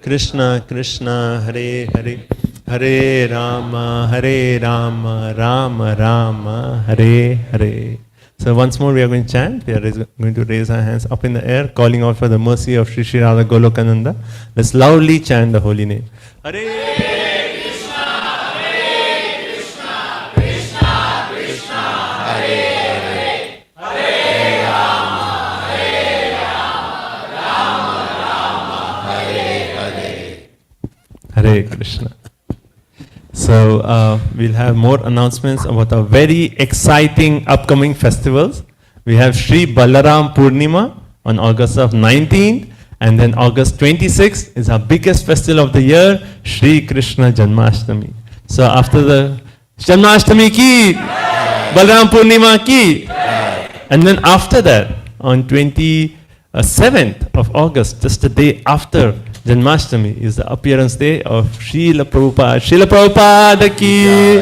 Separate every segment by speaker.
Speaker 1: Krishna Krishna Hare Hare, Hare Rama Rama Rama Hare Hare. So once more we are going to chant. We are going to raise our hands up in the air, calling out for the mercy of Sri Sri Radha Golokananda. Let's loudly chant the holy name. Hare Hare Krishna. So we'll have more announcements about our very exciting upcoming festivals. We have Sri Balaram Purnima on August of 19th, and then August 26th is our biggest festival of the year, Sri Krishna Janmashtami. So after the Janmashtami ki, Balaram Purnima ki, and then after that, on 27th of August, just the day after Janmashtami, is the appearance day of Srila Prabhupada. Srila Prabhupada ki!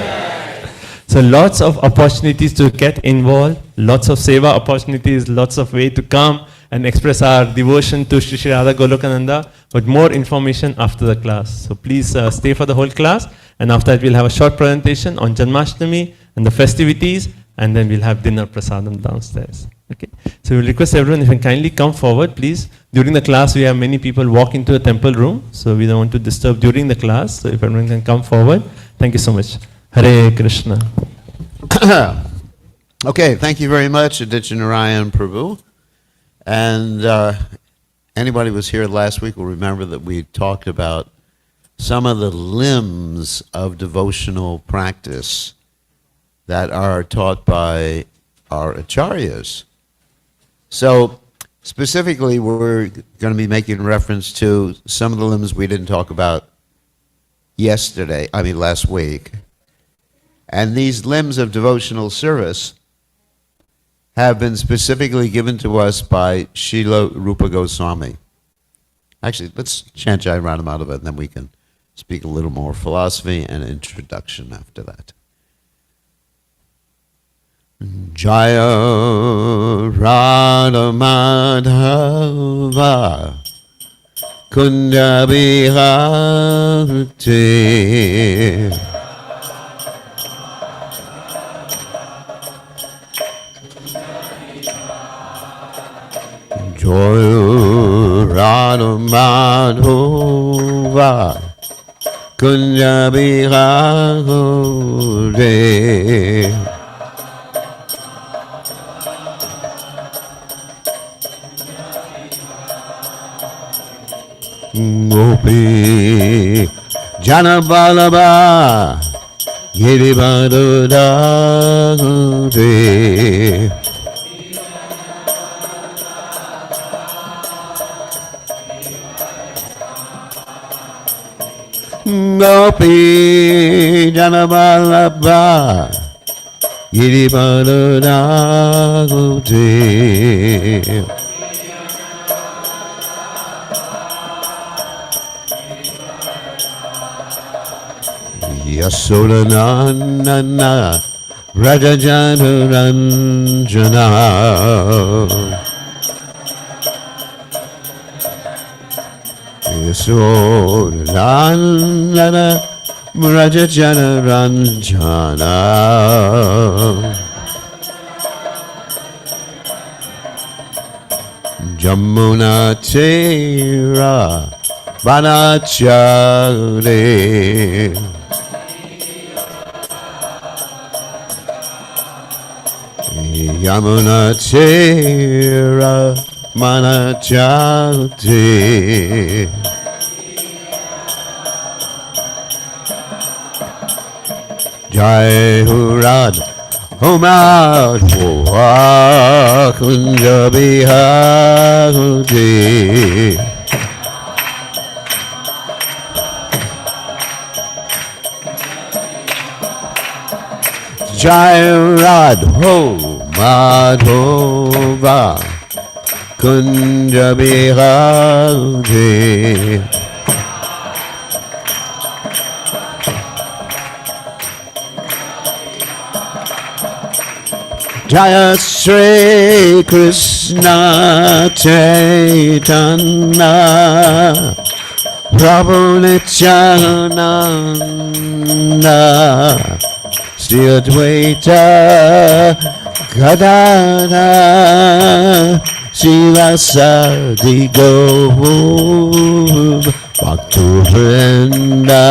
Speaker 1: So lots of opportunities to get involved, lots of seva opportunities, lots of way to come and express our devotion to Sri Sri Radha Golokananda. But more information after the class. So please stay for the whole class, and after that we'll have a short presentation on Janmashtami and the festivities, and then we'll have dinner prasadam downstairs. Okay. So we'll request everyone if you can kindly come forward, please. During the class, we have many people walk into the temple room, so we don't want to disturb during the class. So if everyone can come forward. Thank you so much. Hare Krishna.
Speaker 2: Okay, thank you very much, Aditya Narayan Prabhu. And anybody who was here last week will remember that we talked about some of the limbs of devotional practice that are taught by our acharyas. So specifically, we're going to be making reference to some of the limbs we didn't talk about last week. And these limbs of devotional service have been specifically given to us by Srila Rupa Goswami. Actually, let's chant Jai Radhamadava, and then we can speak a little more philosophy and introduction after that. Jaya Radha Madhava Kunda Biharte Jaya Radha Madhava Kunda Biharte Gopi Janabalaba Giribadodade Gopi Janabalaba Giribadodade Yasodananda Rajajanuranjana Yasodananda Rajajanuranjana Jamuna Tera Banachare Yamuna Tera Manachate Jai Hurad Homad Hoa Kunja Bihati Jai Radho Madhova Kunja Bihari Jaya Sri Krishna Chaitanya Prabhu Nityananda Sri Advaita Gadadha Srivasadi Gaur Bhakta Vrinda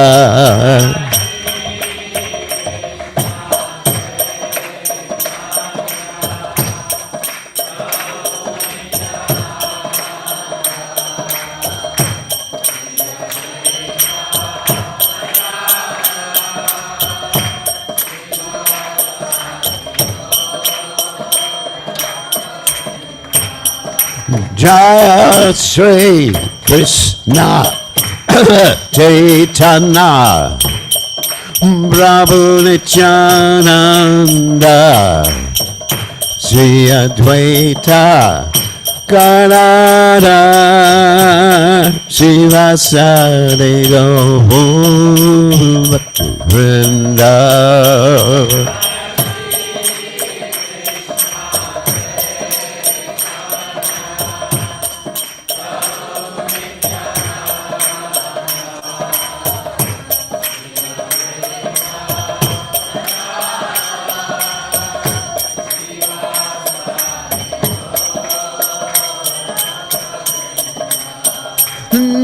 Speaker 2: Jaya Sri Krishna Chaitanya Prabhu Nityananda Sri Advaita Gadadha Srivasadi Gaur Bhakta Vrinda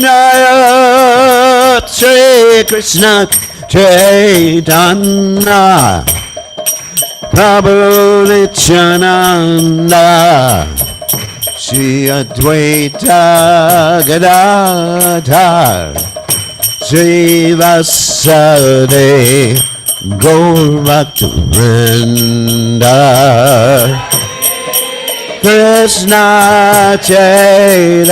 Speaker 2: Jaya Sri Krishna Chaitanya Prabhu Nityananda Sri Advaita Gadadhar Srivasadi Gaur Bhakta Vrinda Krishna Chaitanya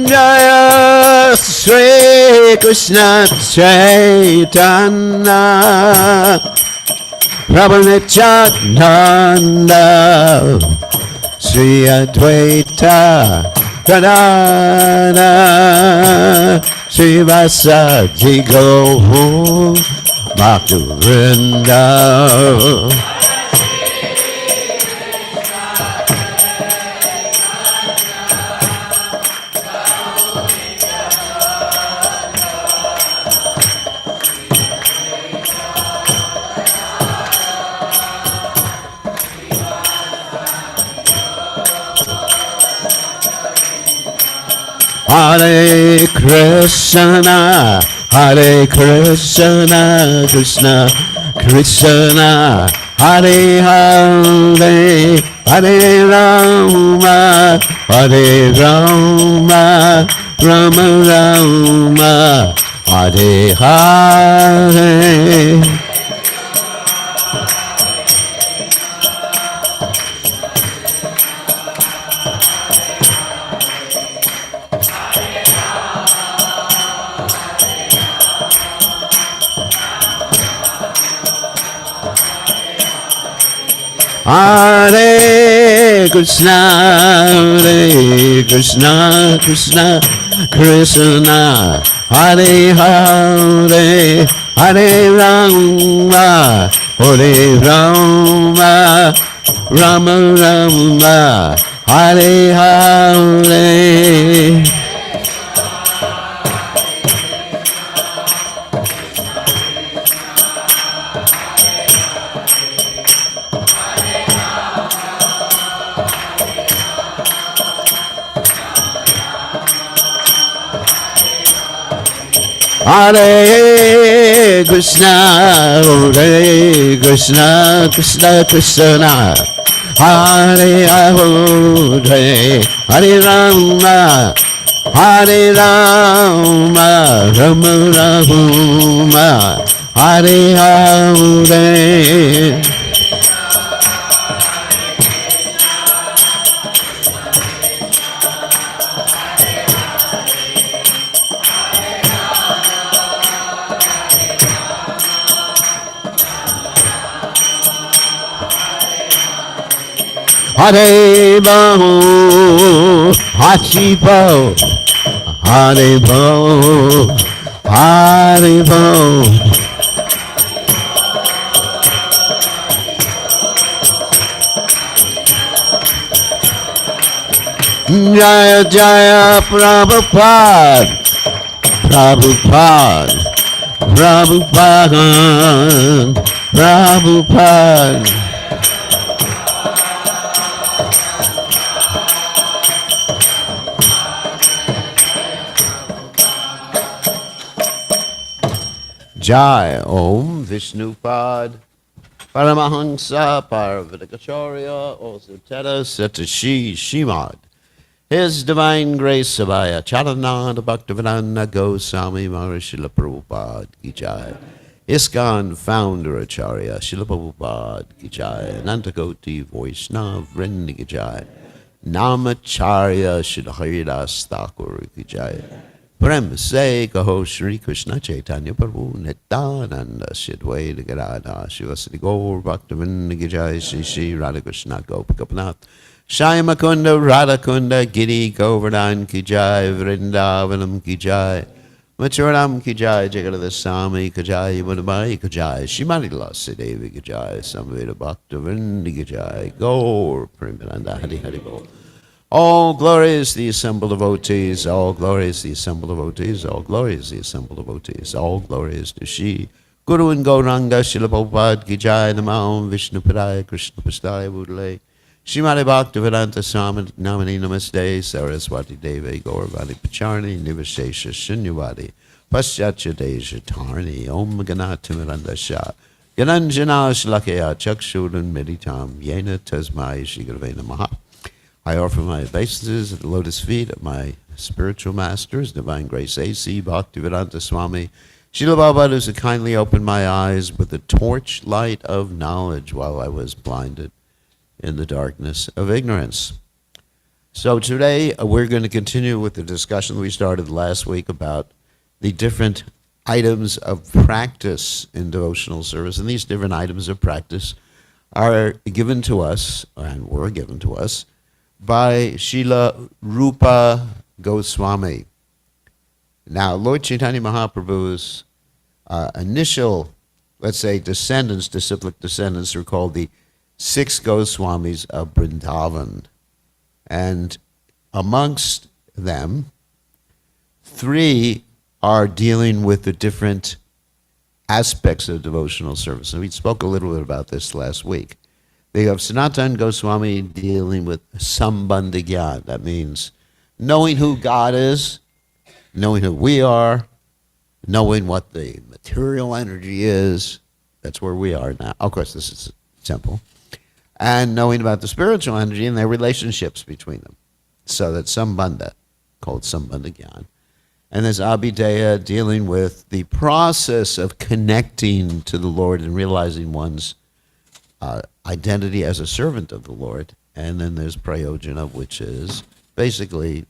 Speaker 2: Jaya Sri Krishna Chaitanya Prabhu Nityananda Sri Advaita Gadadha Srivasadi Gaur Bhakta Vrinda Hare Krishna, Hare Krishna, Krishna Krishna, Hare Hare, Hare Rama, Hare Rama, Rama Rama, Hare Hare. Hare Krishna, Hare Krishna, Krishna Krishna, Hare Hare, Hare Rama, Hare Rama, Rama Rama, Hare Hare. Hare Krishna, Hare Krishna, Krishna Krishna, Hare Hare, Hare Rama, Hare Rama, Rama Rama, Hare Hare. Haribo, Hachibo, Haribo, Haribo. Jaya Jaya Prabhupada, Prabhupada, Prabhupada, Prabhupada. Jai Om Vishnupad Paramahansa Parvatakacharya Osuteta Satashi Shimad. His Divine Grace Sabaya Charananda Bhaktivedanta Goswami Maharishi Prabhupada Ki Jai. ISKCON Founder Acharya Srila Prabhupada Ki Jai. Anantakoti Vaishnav Vrind Ki Jai. Namacharya Srila Haridas Thakur Ki Jai. Prem Se Kaho Shri Krishna Chaitanya Prabhu Nityananda Shidwaita Gadada Shivasati Gaur Bhaktivinoda Ki Jai Shri Shri Radha Krishna Gopikapanath Shyamakunda Radhakunda Giri Govardhan Ki Jai Vrindavanam Ki Jai Machuranam Ki Jai Jagadada Sami Ki Jai Madhumai Ki Jai Shrimati Lasi Devi Ki Jai Samveda Bhaktivinoda Ki Jai Gaur Premananda Hari Hari Bol. All glory is the assembled devotees, all glory is the assembled devotees, all glory is the assembled devotees, all glory is to Shri Guru and Gauranga Srila Prabhupada Ki Jai Namah Vishnu Padaya Krishna Pastaya Budale Srimati Bhaktivedanta Swami Namani Namaste Saraswati Devi Gauravani Pacharni Nivashesha Shunyavadi Paschatya Deja Tarni Om Ganati Miranda Shah Gananjana Shlakaya Chakshudan Meditam Yena Tasmai Shri Gurave Namaha. I offer my obeisances at the lotus feet of my spiritual masters, Divine Grace A.C. Bhaktivedanta Swami Srila Prabhupada, who kindly opened my eyes with the torchlight of knowledge while I was blinded in the darkness of ignorance. So today we're going to continue with the discussion we started last week about the different items of practice in devotional service. And these different items of practice are given to us, and were given to us, by Srila Rupa Goswami. Now, Lord Chaitanya Mahaprabhu's initial, let's say, descendants, disciplic descendants, are called the 6 Goswamis of Vrindavan. And amongst them, 3 are dealing with the different aspects of devotional service. And we spoke a little bit about this last week. They have Sanatana Goswami dealing with Sambandha Gyan. That means knowing who God is, knowing who we are, knowing what the material energy is. That's where we are now. Of course, this is simple. And knowing about the spiritual energy and their relationships between them. So that's Sambandha, called Sambandha Gyan. And there's Abhideya, dealing with the process of connecting to the Lord and realizing one's identity as a servant of the Lord. And then there's Prayojana, which is basically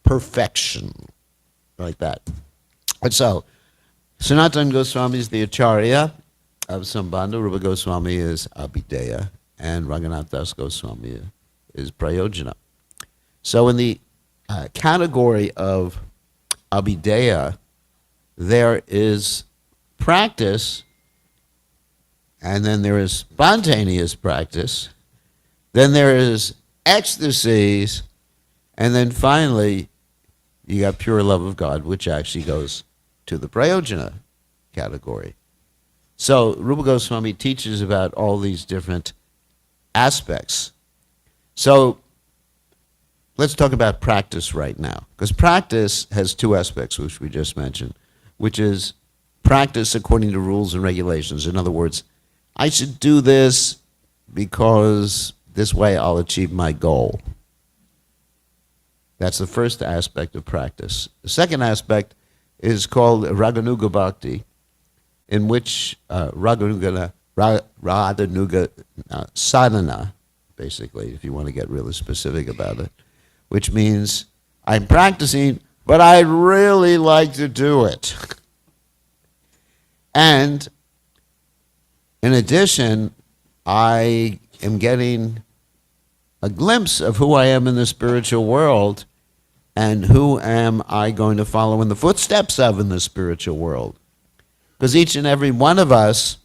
Speaker 2: perfection, like that. And so, Sanatana Goswami is the Acharya of Sambandha, Rupa Goswami is Abhideya, and Raghunath Das Goswami is Prayojana. So in the category of Abhideya, there is practice, and then there is spontaneous practice, then there is ecstasies, and then finally you got pure love of God, which actually goes to the Prayojana category. So Rupa Goswami teaches about all these different aspects. So let's talk about practice right now, because practice has 2 aspects, which we just mentioned, which is practice according to rules and regulations. In other words, I should do this because this way I'll achieve my goal. That's the first aspect of practice. The second aspect is called Raganuga Bhakti, in which Raganuga sadhana, basically, if you want to get really specific about it, which means I'm practicing, but I'd really like to do it. And in addition, I am getting a glimpse of who I am in the spiritual world and who am I going to follow in the footsteps of in the spiritual world. Because each and every one of us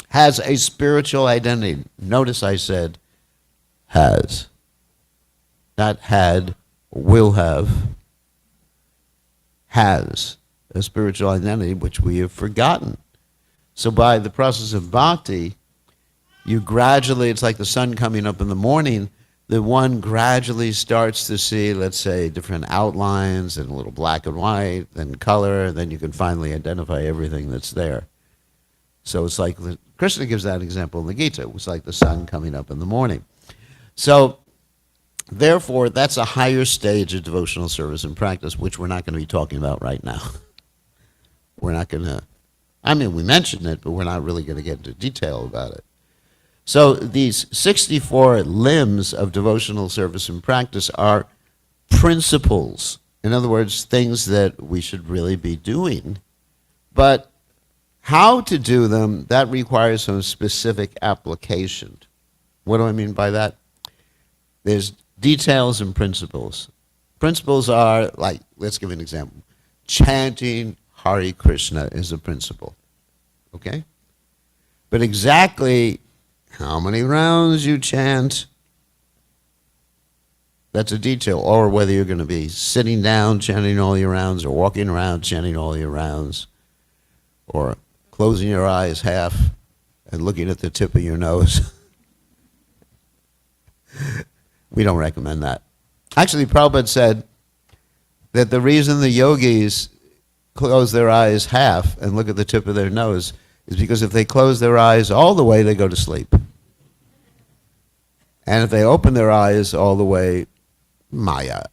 Speaker 2: has a spiritual identity. Notice I said has. Not had, will have. Has a spiritual identity which we have forgotten. So by the process of bhakti, you gradually, it's like the sun coming up in the morning, the one gradually starts to see, let's say, different outlines and a little black and white, then color, and then you can finally identify everything that's there. So it's like, Krishna gives that example in the Gita. It was like the sun coming up in the morning. So, therefore, that's a higher stage of devotional service and practice, which we're not going to be talking about right now. We're not going to, I mean, we mentioned it, but we're not really going to get into detail about it. So these 64 limbs of devotional service and practice are principles. In other words, things that we should really be doing. But how to do them, that requires some specific application. What do I mean by that? There's details and principles. Principles are like, let's give an example. Chanting Hare Krishna is a principle. Okay? But exactly how many rounds you chant, that's a detail. Or whether you're going to be sitting down chanting all your rounds or walking around chanting all your rounds or closing your eyes half and looking at the tip of your nose. We don't recommend that. Actually, Prabhupada said that the reason the yogis close their eyes half and look at the tip of their nose is because if they close their eyes all the way, they go to sleep. And if they open their eyes all the way, Maya.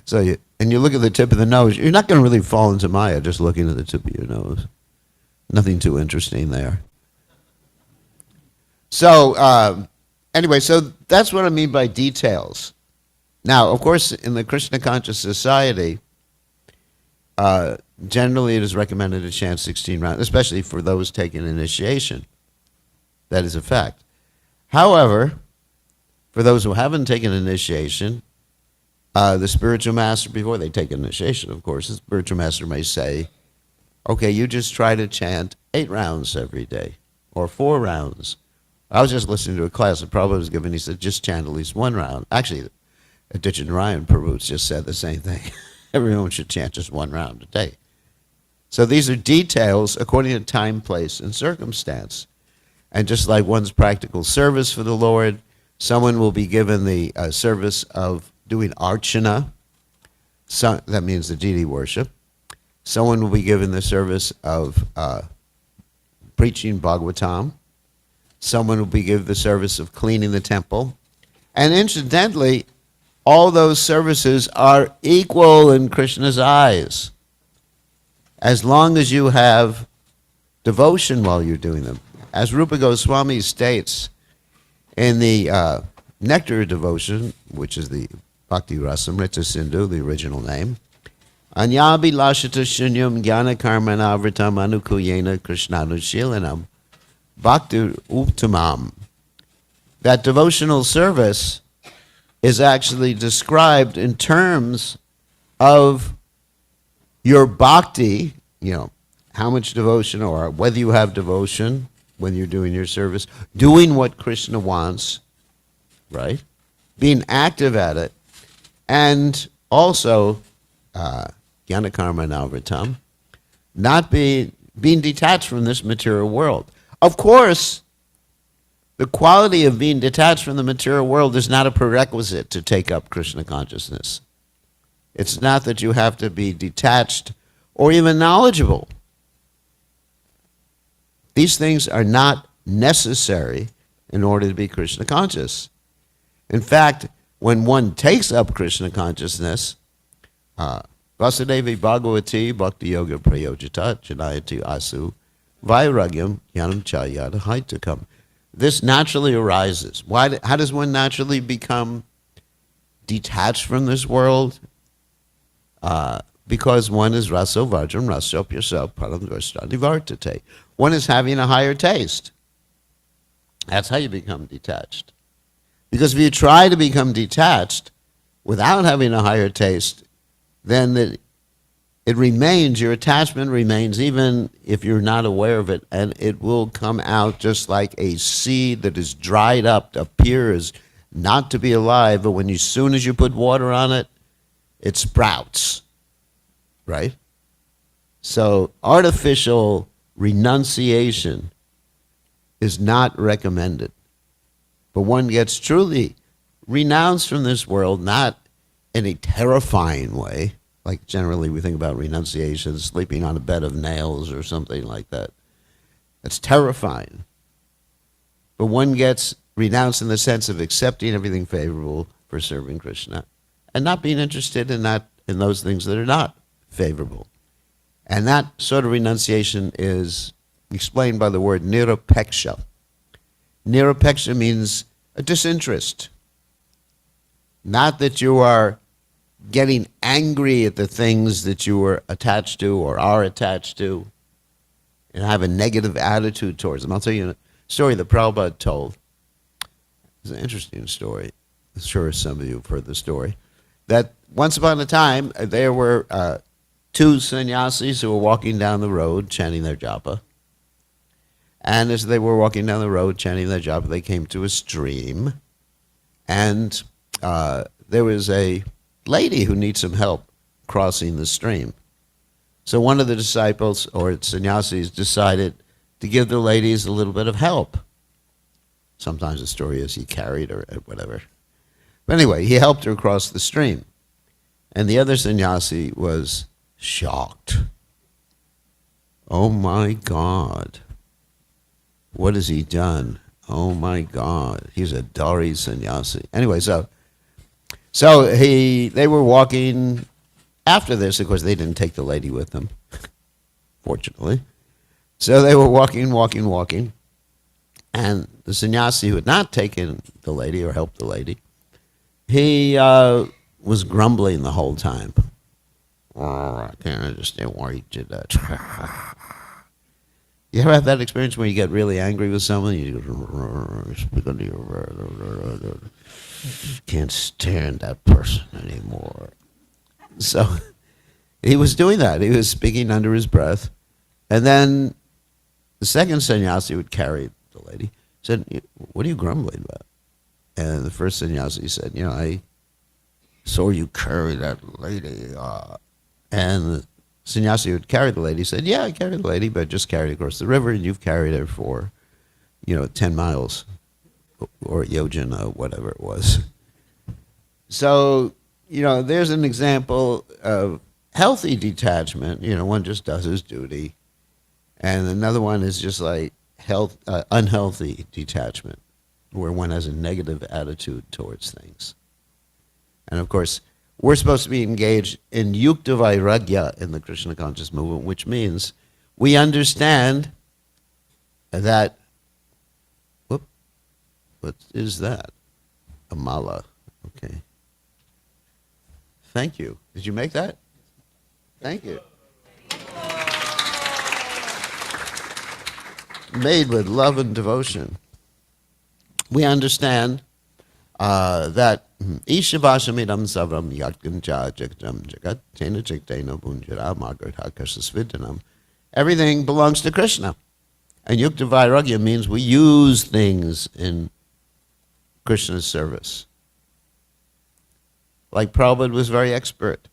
Speaker 2: So you look at the tip of the nose, you're not going to really fall into Maya just looking at the tip of your nose. Nothing too interesting there. So anyway, so that's what I mean by details. Now, of course, in the Krishna Conscious Society, generally it is recommended to chant 16 rounds, especially for those taking initiation. That is a fact. However, for those who haven't taken initiation, the spiritual master, before they take initiation, of course, the spiritual master may say, okay, you just try to chant 8 rounds every day, or 4 rounds. I was just listening to a class that Prabhupada was giving. He said, just chant at least 1 round. Actually, Narayan Prabhu just said the same thing. Everyone should chant just 1 round a day. So these are details according to time, place, and circumstance. And just like one's practical service for the Lord, someone will be given the service of doing archana. So, that means the deity worship. Someone will be given the service of preaching Bhagavatam. Someone will be given the service of cleaning the temple. And incidentally, all those services are equal in Krishna's eyes, as long as you have devotion while you're doing them. As Rupa Goswami states in the Nectar Devotion, which is the Bhakti Rasamrita Sindhu, the original name, Anyabi Lashita Shunyam Jnana Karmana Avritam Anukuyena Krishnanushilanam Bhakti Uttamam. That devotional service is actually described in terms of your bhakti, how much devotion, or whether you have devotion when you're doing your service, doing what Krishna wants, right? Being active at it, and also jnana karma navritam, not being detached from this material world. Of course, the quality of being detached from the material world is not a prerequisite to take up Krishna consciousness. It's not that you have to be detached or even knowledgeable. These things are not necessary in order to be Krishna conscious. In fact, when one takes up Krishna consciousness, Vasudevi Bhagavati Bhakti Yoga Prayojita Janayati Asu Vairagyam Yanam Chayada Haitakam. This naturally arises. How does one naturally become detached from this world? Because one is raso vajram rasop yourself param dvarshtani vartate. One is having a higher taste. That's how you become detached. Because if you try to become detached without having a higher taste, then it remains, your attachment remains even if you're not aware of it, and it will come out just like a seed that is dried up, appears not to be alive, but as soon as you put water on it, it sprouts, right? So artificial renunciation is not recommended. But one gets truly renounced from this world, not in a terrifying way, like generally we think about renunciation, sleeping on a bed of nails or something like that. That's terrifying. But one gets renounced in the sense of accepting everything favorable for serving Krishna and not being interested in those things that are not favorable. And that sort of renunciation is explained by the word nirapeksha. Nirapeksha means a disinterest. Not that you are getting angry at the things that you were attached to or are attached to and have a negative attitude towards them. I'll tell you a story that Prabhupada told. It's an interesting story. I'm sure some of you have heard the story. That once upon a time, there were two sannyasis who were walking down the road chanting their japa. And as they were walking down the road chanting their japa, they came to a stream. And there was a lady who needs some help crossing the stream. So one of the disciples or sannyasis decided to give the ladies a little bit of help. Sometimes the story is he carried her or whatever. But anyway, he helped her cross the stream. And the other sannyasi was shocked. Oh my God. What has he done? Oh my God. He's a Dari sannyasi. Anyway, so they were walking after this. Of course, they didn't take the lady with them, fortunately. So they were walking. And the sannyasi who had not taken the lady or helped the lady, he was grumbling the whole time. Oh, I can't understand why he did that. You ever have that experience where you get really angry with someone? You can't stand that person anymore. So he was doing that. He was speaking under his breath. And then the second sannyasi would carry the lady said, "What are you grumbling about?" And the first sannyasi said, "I saw you carry that lady." And the sannyasi who would carry the lady said, "Yeah, I carried the lady, but I just carried her across the river, and you've carried her for, 10 miles or yojana, whatever it was." So, there's an example of healthy detachment. One just does his duty. And another one is just like unhealthy detachment, where one has a negative attitude towards things. And of course, we're supposed to be engaged in yukta vairagya in the Krishna conscious movement, which means we understand that, what is that? A mala, okay. Thank you. Did you make that? Thank you. Made with love and devotion. We understand that Ishavashamidam Savam Yatkancha Jagdam Jagat Tena Jagdena Bunjara Magadhakasasvidanam. Everything belongs to Krishna. And Yukta Vairagya means we use things in Krishna's service. Like Prabhupada was very expert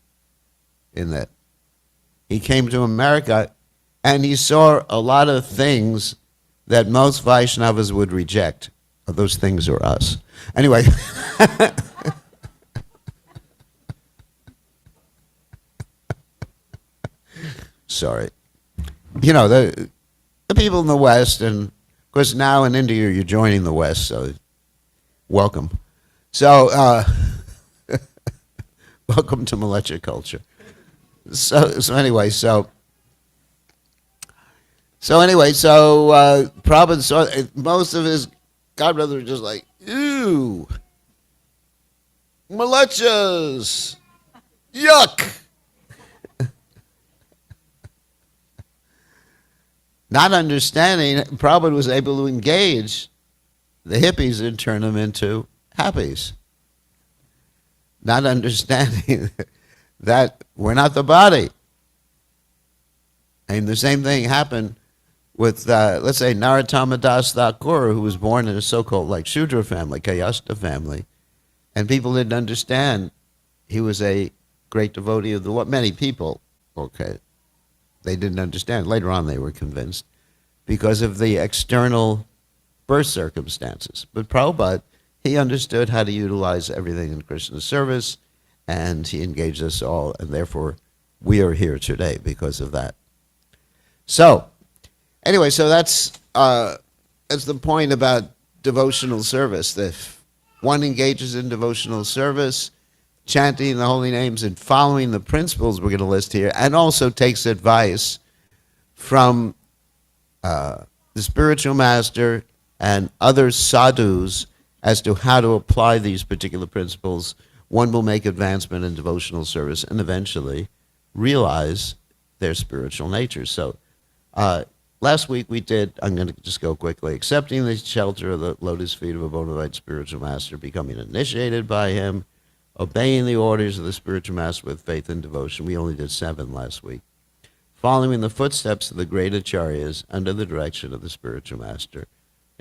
Speaker 2: in that. He came to America and he saw a lot of things that most Vaishnavas would reject. Those things are us. Anyway. Sorry. The people in the West, and of course now in India you're joining the West, so welcome. So, welcome to Malacha culture. So Prabhupada saw most of his godbrothers were just like, ew, malachas, yuck. Not understanding, Prabhupada was able to engage the hippies then turn them into happies. Not understanding that we're not the body. And the same thing happened with, let's say, Narottama Das Thakur, who was born in a so-called like Shudra family, Kayasta family, and people didn't understand he was a great devotee of the Lord. Many people, okay, they didn't understand. Later on they were convinced because of the external birth circumstances. But Prabhupada, he understood how to utilize everything in Krishna's service, and he engaged us all, and therefore we are here today because of that. So, anyway, so that's the point about devotional service. That if one engages in devotional service, chanting the holy names and following the principles we're going to list here, and also takes advice from the spiritual master and other sadhus as to how to apply these particular principles, one will make advancement in devotional service and eventually realize their spiritual nature. So, last week we did, I'm going to just go quickly, accepting the shelter of the lotus feet of a bona fide spiritual master, becoming initiated by him, obeying the orders of the spiritual master with faith and devotion. We only did 7 last week. Following the footsteps of the great acharyas under the direction of the spiritual master,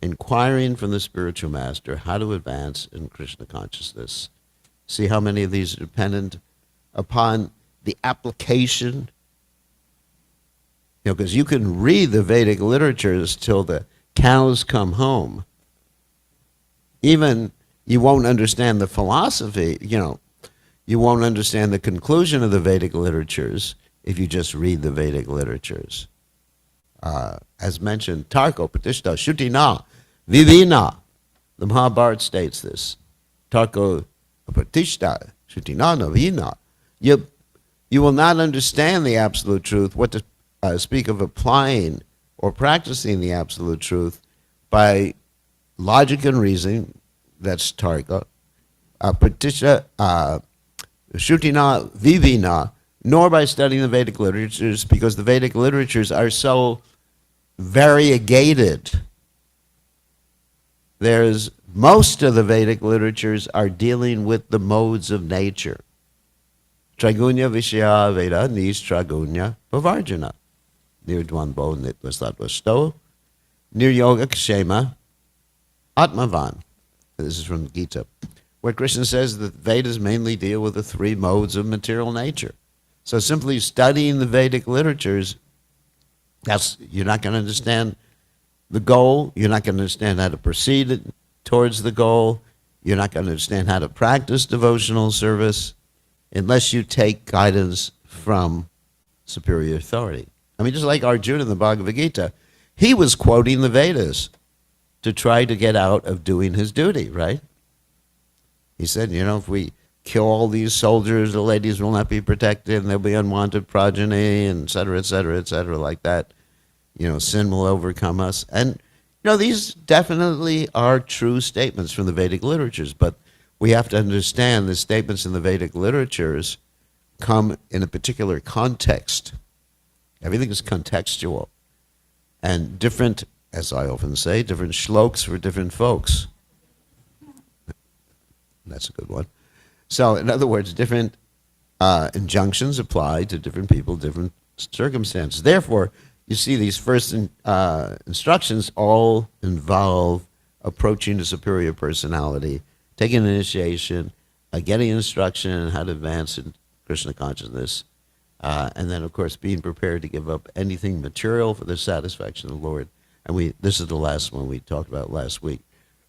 Speaker 2: inquiring from the spiritual master how to advance in Krishna consciousness. See how many of these are dependent upon the application. Because you can read the Vedic literatures till the cows come home. Even you won't understand the philosophy, you won't understand the conclusion of the Vedic literatures if you just read the Vedic literatures. As mentioned, Tarko Pratishta Shutina Vivina. The Mahabharata states this. Tarko Pratishta Shutina Navina. You will not understand the absolute truth, what to speak of applying or practicing the absolute truth by logic and reasoning. That's Tarka. Pratisha Shutina Vivina, nor by studying the Vedic literatures, because the Vedic literatures are so variegated. Most of the Vedic literatures are dealing with the modes of nature. Tragunya Vishya Veda Nis Tragunya Pavarjana. Nirdvanbo Nitvastatvasto. Niryoga Kshema Atmavan. This is from Gita, where Krishna says that Vedas mainly deal with the 3 modes of material nature. So simply studying the Vedic literatures, you're not going to understand the goal. You're not going to understand how to proceed towards the goal. You're not going to understand how to practice devotional service unless you take guidance from superior authority. I mean, just like Arjuna in the Bhagavad Gita, he was quoting the Vedas to try to get out of doing his duty, right? He said, if we kill all these soldiers, the ladies will not be protected, and there'll be unwanted progeny, and et cetera, like that. Sin will overcome us. And, these definitely are true statements from the Vedic literatures, but we have to understand the statements in the Vedic literatures come in a particular context. Everything is contextual. And different, as I often say, different shloks for different folks. That's a good one. So, in other words, different injunctions apply to different people, different circumstances. Therefore, you see these first instructions all involve approaching a superior personality, taking initiation, getting instruction on how to advance in Krishna consciousness, and then, of course, being prepared to give up anything material for the satisfaction of the Lord. And this is the last one we talked about last week.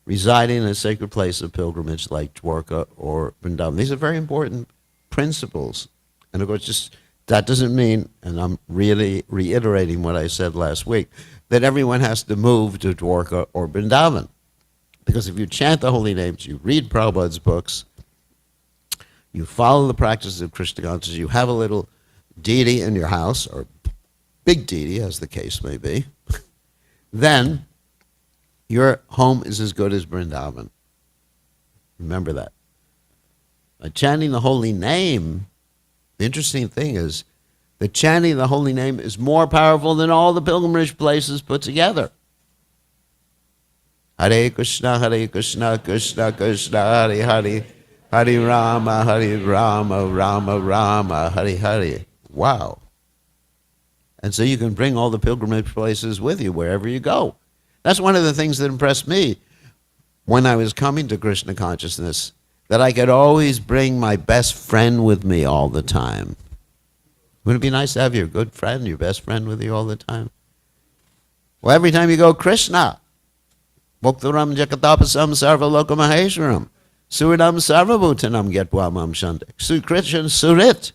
Speaker 2: Residing in a sacred place of pilgrimage like Dwarka or Vrindavan. These are very important principles. And of course, that doesn't mean, and I'm really reiterating what I said last week, that everyone has to move to Dwarka or Vrindavan. Because if you chant the holy names, you read Prabhupada's books, you follow the practices of Krishna consciousness, you have a little deity in your house, or big deity, as the case may be, then your home is as good as Vrindavan. Remember that. By chanting the holy name, the interesting thing is that chanting the holy name is more powerful than all the pilgrimage places put together. Hare Krishna, Krishna Krishna, Hare Hare, Hare Rama, Rama Rama, Hare Hare. Wow. And so you can bring all the pilgrimage places with you wherever you go. That's one of the things that impressed me when I was coming to Krishna consciousness, that I could always bring my best friend with me all the time. Wouldn't it be nice to have your good friend, your best friend with you all the time? Well, every time you go, Krishna, Bhaktaram Jakatapasam Sarva Maheshwaram, Suridam Sarvabhutanam Getwamam Shantak, Sukrishna Surit.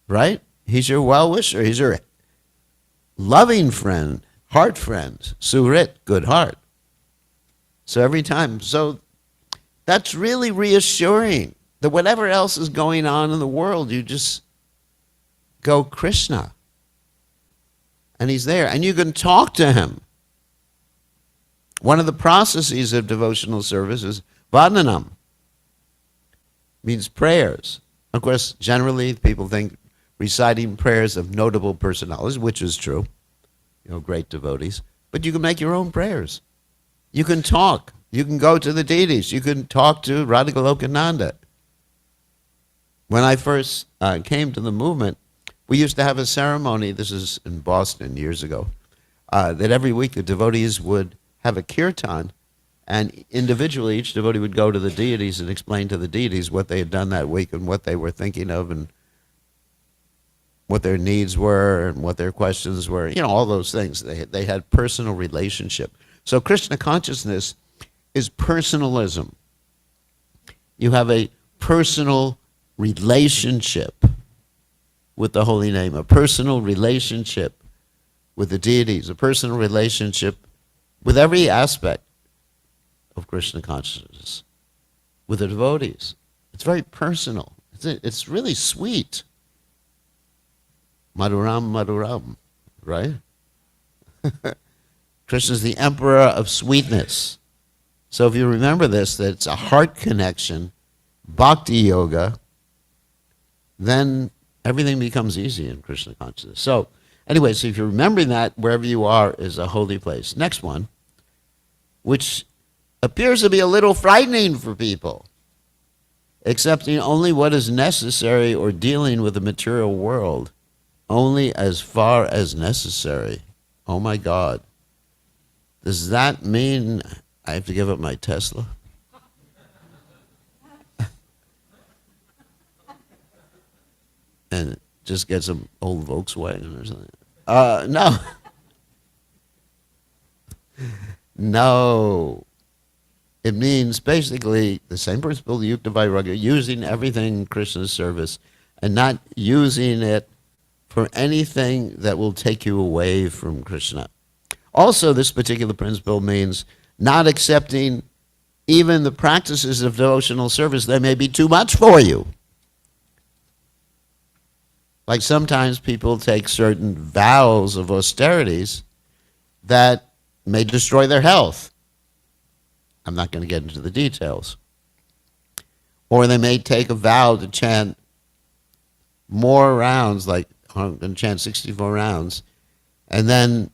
Speaker 2: Right? He's your well-wisher. He's your loving friend, heart friend. Surit, good heart. So every time. So that's really reassuring that whatever else is going on in the world, you just go Krishna. And he's there. And you can talk to him. One of the processes of devotional service is Vandanam. Means prayers. Of course, generally people think reciting prayers of notable personalities, which is true, great devotees. But you can make your own prayers. You can talk. You can go to the deities. You can talk to Radhagolokananda. When I first came to the movement, we used to have a ceremony, this is in Boston years ago, that every week the devotees would have a kirtan, and individually each devotee would go to the deities and explain to the deities what they had done that week and what they were thinking of and what their needs were and what their questions were, all those things. They had personal relationship. So Krishna consciousness is personalism. You have a personal relationship with the holy name, a personal relationship with the deities, a personal relationship with every aspect of Krishna consciousness, with the devotees. It's very personal. It's really sweet. Madhuram, Madhuram, right? Krishna's the emperor of sweetness. So if you remember this, that it's a heart connection, bhakti yoga, then everything becomes easy in Krishna consciousness. So anyway, so if you're remembering that, wherever you are is a holy place. Next one, which appears to be a little frightening for people, accepting only what is necessary or dealing with the material world only as far as necessary. Oh my God. Does that mean I have to give up my Tesla? And just get some old Volkswagen or something? No. No. It means basically the same principle, Yukta Vairagya, using everything in Krishna's service and not using it for anything that will take you away from Krishna. Also, this particular principle means not accepting even the practices of devotional service that may be too much for you. Like sometimes people take certain vows of austerities that may destroy their health. I'm not going to get into the details. Or they may take a vow to chant more rounds, like I'm going to chant 64 rounds, and then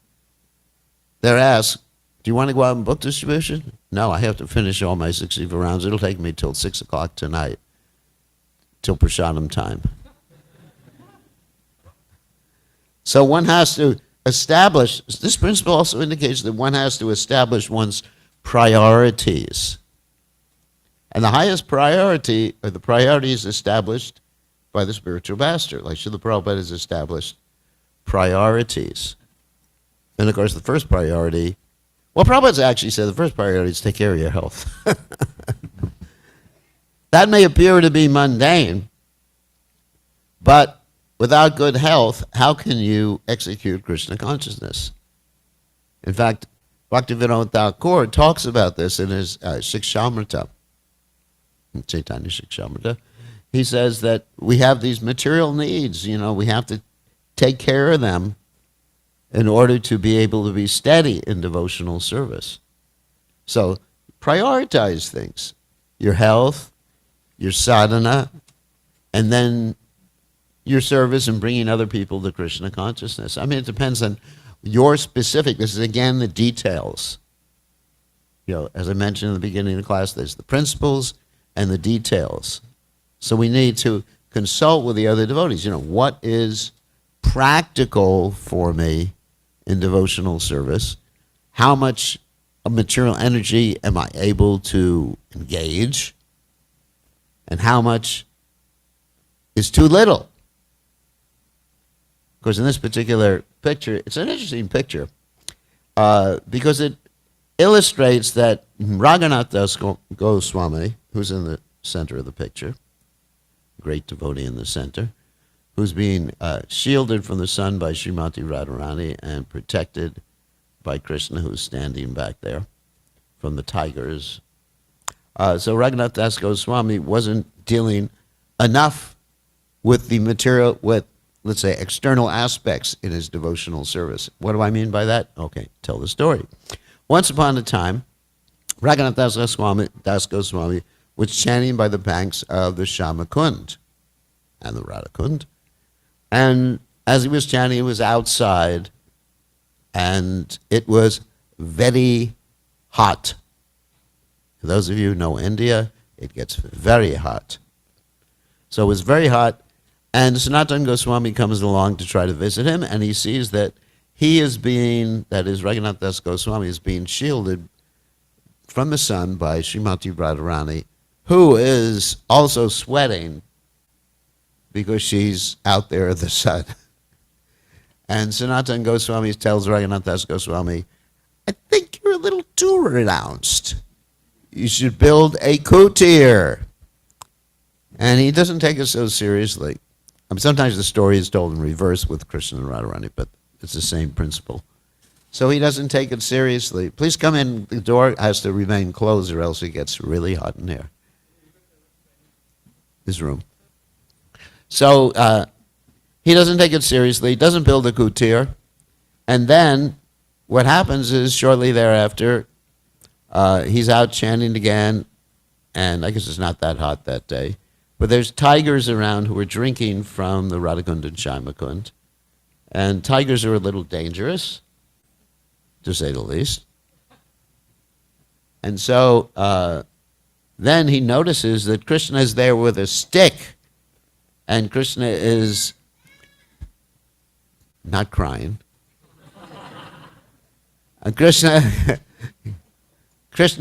Speaker 2: they're asked, do you want to go out and book distribution? No, I have to finish all my 64 rounds. It'll take me till 6 o'clock tonight, till prasadam time. So one has to establish, this principle also indicates that one has to establish one's priorities. And the highest priority are the priorities established by the spiritual master, like Srila Prabhupada has established priorities. And of course the first priority, well, Prabhupada's actually said the first priority is take care of your health. That may appear to be mundane, but without good health, how can you execute Krishna consciousness? In fact, Bhaktivinoda Thakur talks about this in his Shikshamrita, Chaitanya Shikshamrita. He says that we have these material needs, we have to take care of them in order to be able to be steady in devotional service. So prioritize things, your health, your sadhana, and then your service and bringing other people to Krishna consciousness. I mean, it depends on your specific, this is again the details. as I mentioned in the beginning of the class, there's the principles and the details. So we need to consult with the other devotees. What is practical for me in devotional service? How much material energy am I able to engage? And how much is too little? Of course, in this particular picture, it's an interesting picture because it illustrates that Raghunath Das Goswami, who's in the center of the picture, great devotee in the center, who's being shielded from the sun by Srimati Radharani and protected by Krishna, who's standing back there from the tigers. So Raghunath Das Goswami wasn't dealing enough with the material, with, let's say, external aspects in his devotional service. What do I mean by that? Okay, tell the story. Once upon a time, Raghunath Das Goswami was chanting by the banks of the Shamakund and the Radhakund. And as he was chanting, he was outside, and it was very hot. For those of you who know India, it gets very hot. So it was very hot, and Sanatana Goswami comes along to try to visit him, and he sees that he is being, that is, Raghunath Das Goswami is being shielded from the sun by Srimati Radharani, who is also sweating because she's out there in the sun. And Sanatana Goswami tells Raghunath Das Goswami, I think you're a little too renounced. You should build a kutir. And he doesn't take it so seriously. Sometimes the story is told in reverse with Krishna and Radharani, but it's the same principle. So he doesn't take it seriously. Please come in. The door has to remain closed or else it gets really hot in here. This room. So he doesn't take it seriously. He doesn't build a kutir. And then what happens is shortly thereafter, he's out chanting again, and I guess it's not that hot that day. But there's tigers around who are drinking from the Radhakund and Shaimakund. And tigers are a little dangerous, to say the least. And so then he notices that Krishna is there with a stick. And Krishna is not crying. And Krishna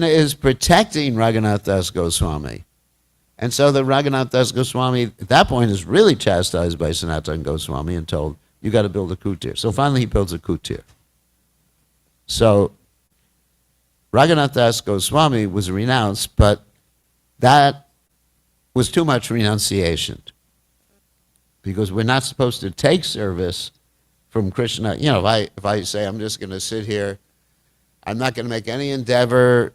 Speaker 2: is protecting Raghunath Das Goswami. And so the Raghunath Das Goswami at that point is really chastised by Sanatana Goswami and told, you got to build a kutir. So finally he builds a kutir. So Raghunath Das Goswami was renounced, but that was too much renunciation. Because we're not supposed to take service from Krishna. If I say I'm just going to sit here, I'm not going to make any endeavor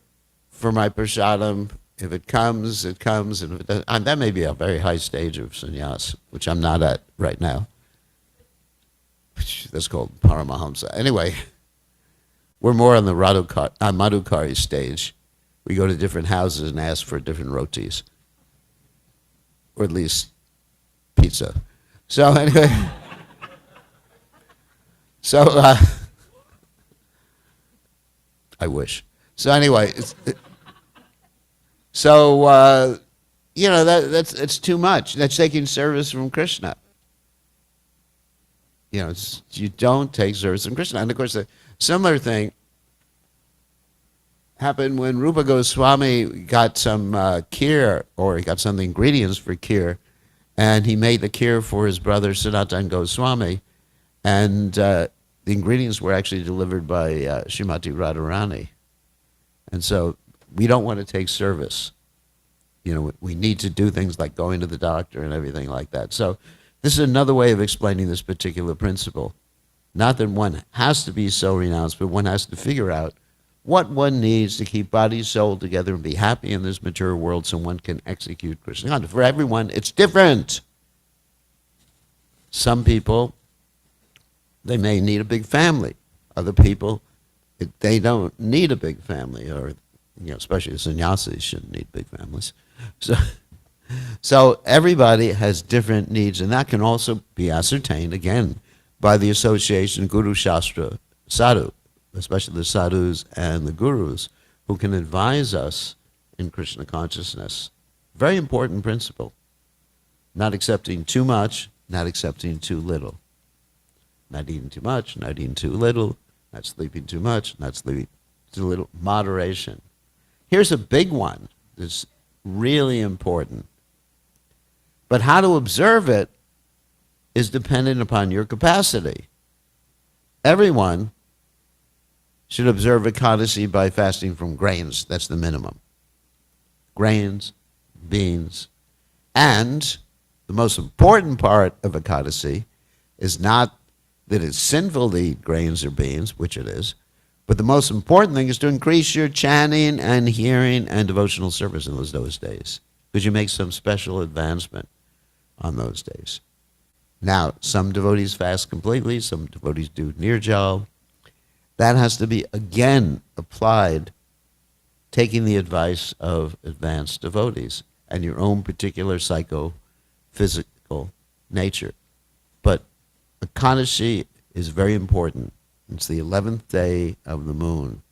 Speaker 2: for my prasadam. If it comes, it comes. And if it doesn't, and that may be a very high stage of sannyas, which I'm not at right now. That's called Paramahamsa. Anyway, we're more on the Madhukari stage. We go to different houses and ask for different rotis. Or at least pizza. So anyway, I wish. So anyway, that's too much. That's taking service from Krishna. You don't take service from Krishna. And of course, a similar thing happened when Rupa Goswami got some kheer, or he got some ingredients for kheer, and he made the kheer for his brother Sanatana Goswami, and the ingredients were actually delivered by Srimati Radharani. And so we don't want to take service. We need to do things like going to the doctor and everything like that. So this is another way of explaining this particular principle. Not that one has to be so renounced, but one has to figure out what one needs to keep body, soul together and be happy in this material world so one can execute Krishna consciousness. For everyone, it's different. Some people, they may need a big family. Other people, they don't need a big family, or especially sannyasis shouldn't need big families. So everybody has different needs, and that can also be ascertained, again, by the association Guru Shastra Sadhu, especially the sadhus and the gurus, who can advise us in Krishna consciousness. Very important principle. Not accepting too much, not accepting too little. Not eating too much, not eating too little, not sleeping too much, not sleeping too little. Moderation. Here's a big one that's really important. But how to observe it is dependent upon your capacity. Everyone should observe Ekadasi by fasting from grains. That's the minimum. Grains, beans, and the most important part of Ekadasi is not that it's sinful to eat grains or beans, which it is, but the most important thing is to increase your chanting and hearing and devotional service in those days, because you make some special advancement on those days. Now, some devotees fast completely, some devotees do nirjal. That has to be, again, applied, taking the advice of advanced devotees and your own particular psychophysical nature. But Ekadashi is very important. It's the 11th day of the moon,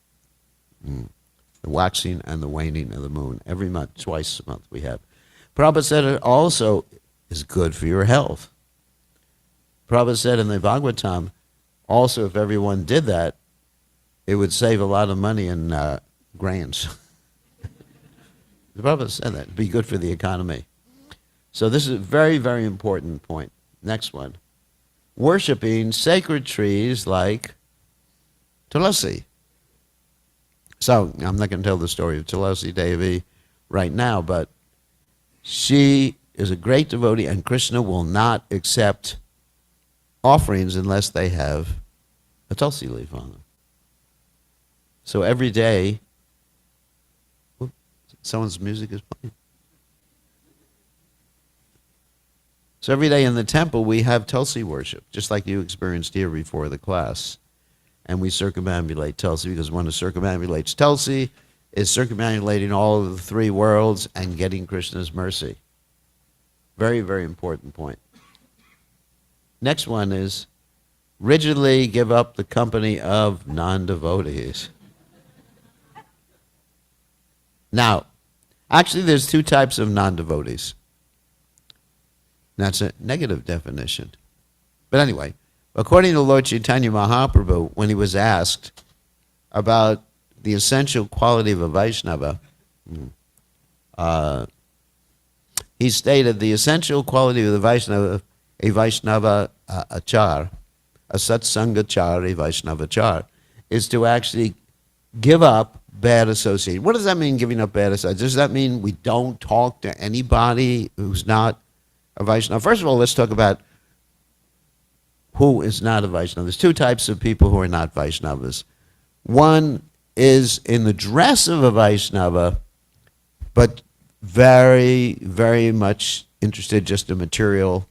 Speaker 2: the waxing and the waning of the moon. Every month, twice a month we have. Prabhupada said it also is good for your health. Prabhupada said in the Bhagavatam, also if everyone did that, it would save a lot of money in grains. The Prabhupada said that. It'd be good for the economy. So this is a very, very important point. Next one. Worshipping sacred trees like Tulasi. So I'm not going to tell the story of Tulasi Devi right now, but she is a great devotee, and Krishna will not accept offerings unless they have a tulsi leaf on them. So every day, someone's music is playing. So every day in the temple we have tulsi worship, just like you experienced here before the class. And we circumambulate tulsi, because one who circumambulates tulsi is circumambulating all of the three worlds and getting Krishna's mercy. Very, very important point. Next one is rigidly give up the company of non-devotees. Now, actually there's two types of non-devotees. That's a negative definition. But anyway, according to Lord Chaitanya Mahaprabhu, when he was asked about the essential quality of a Vaishnava, he stated the essential quality of the Vaishnava, a Vaishnava achar, a satsangachar, a Vaishnavachar, is to actually give up bad association. What does that mean, giving up bad association? Does that mean we don't talk to anybody who's not a Vaishnava? First of all, let's talk about who is not a Vaishnava. There's two types of people who are not Vaishnavas. One is in the dress of a Vaishnava, but very, very much interested just in material